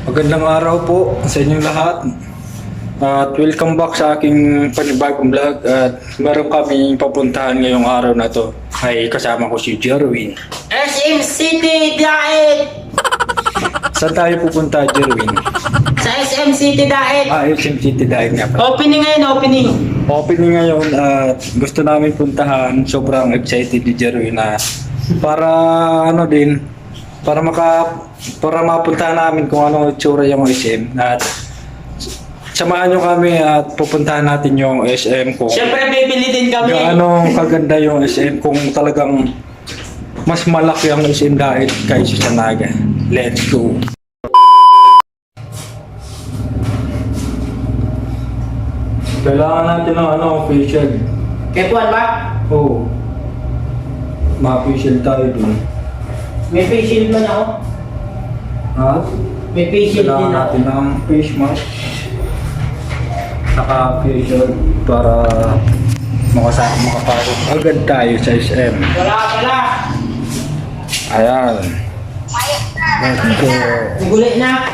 Magandang araw po sa inyong lahat. At welcome back sa aking panibagong vlog. At meron kami papuntahan ngayong araw na to. Ay kasama ko si Jerwin. SM City Diet! Saan tayo pupunta, Jerwin? Sa SM City Diet! SM City dahil nga pa. Opening ngayon, opening! Opening ngayon at gusto namin puntahan. Sobrang excited ni Jerwin na para ano din, para mapuntahan namin kung ano itsura yung SM. At samahan nyo kami at pupuntahan natin yung SM ko. Siyempre, bibili din kami! Gaano kaganda yung SM kung talagang mas malaki ang SM dahil kaysa sa Naga. Let's go! Kailangan natin ng facial. Kepuan ba? Oo. Ma-facial tayo dun. May face shield man ako. Ha? May face shield Kailangan din ako. natin ng face mask. Saka facial para makapasok agad tayo sa SM. Wala! Ayan. Let's go. Gulay na!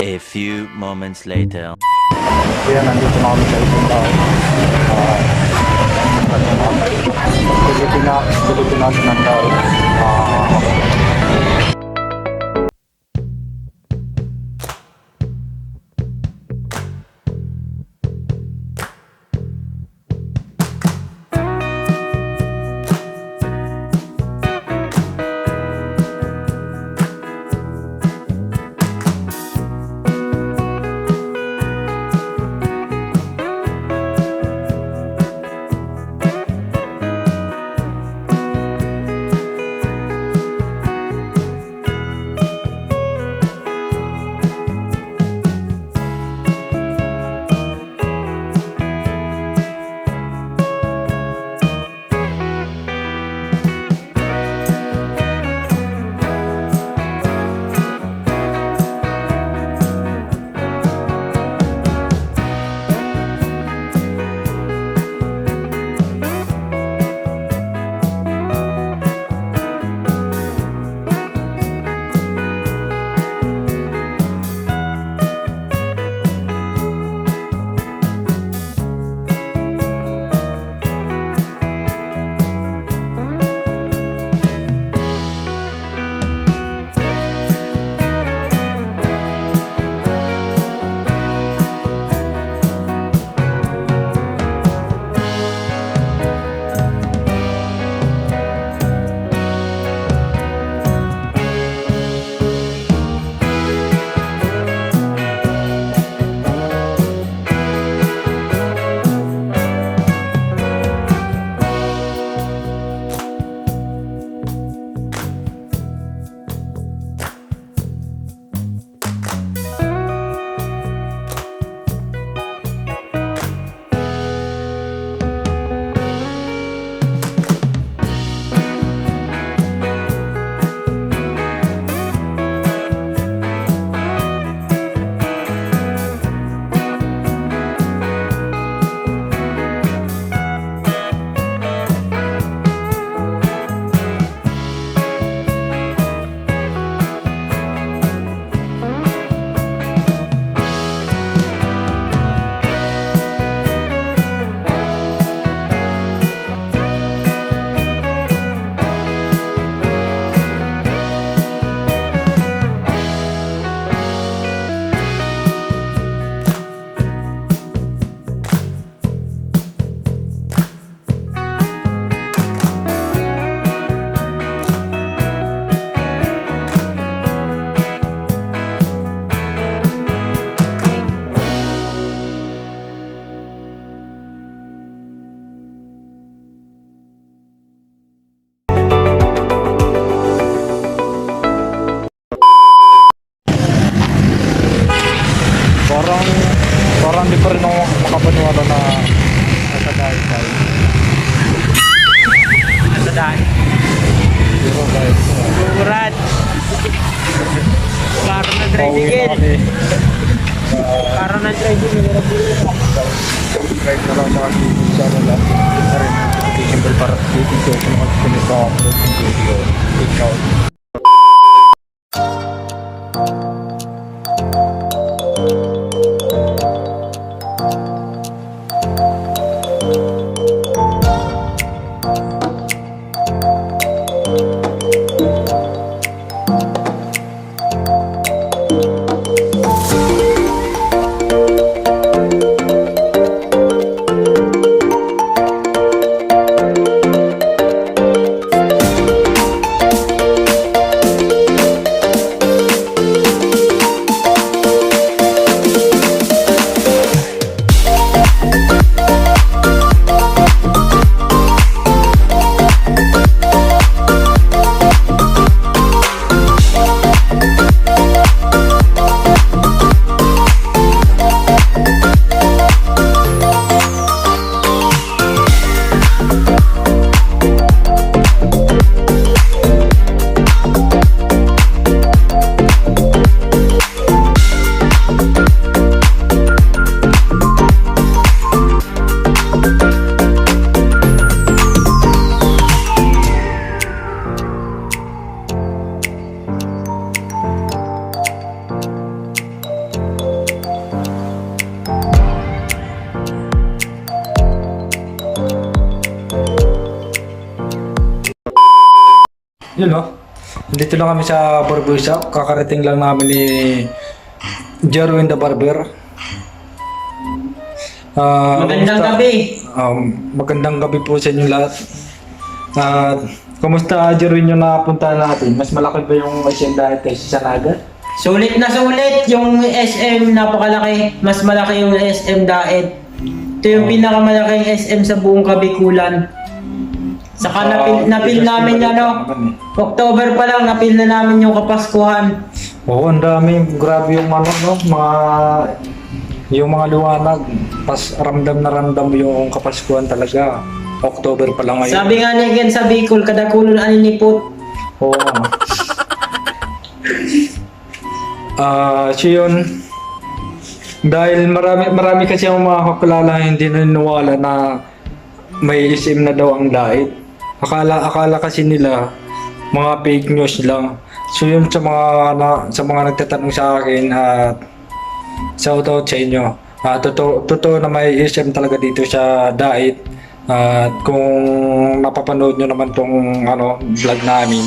A few moments later. Kaya nandito na kami sa isang tao. Pilipinas ng tao. Para na driving nila. Subscribe na lang sa aking channel at hit na rin ang notification bell para updated kayo sa mga pinag-upload ng video. Ikaw. Yun no, dito lang kami sa barber shop. Kakarating lang namin ni Jerwin the Barber. Magandang gabi. Magandang gabi po sa inyo lahat. Kumusta Jerwin yung napunta natin? Mas malaki ba yung SM dahil kaysa sa Naga? Sulit na sulit yung SM, napakalaki. Mas malaki yung SM Daet. Ito yung pinakamalaking SM sa buong Kabikulan. Saka napil namin October pa lang, napil na namin yung Kapaskuhan. Oo, ang dami. Grabe yung ano, no? Yung mga liwanag. Ramdam na ramdam yung Kapaskuhan talaga. October pa lang ngayon. Sabi nga niya sa Bicol, kada kulon aninipot. Oo. So yun, dahil marami kasi ang mga kakilala hindi naniniwala na may SM na daw ang diet. Akala kasi nila mga fake news lang. So yun sa mga nagtatanong sa akin at shout out sa inyo. Totoo na may SM talaga dito sa diet. At kung napapanood nyo naman tong vlog namin,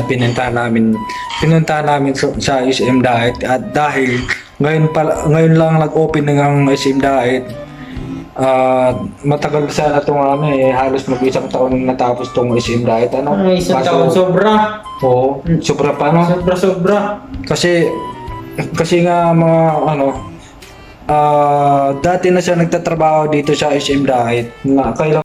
pinuntahan namin sa SM Diet. At dahil ngayon lang nag-open ng SM Diet, matagal sana itong halos mag-isang taon natapos tong SM Diet. Isang taon sobra. Oo, sobra pa Sobra. Kasi nga mga dati na siya nagtatrabaho dito sa SM Diet na kailan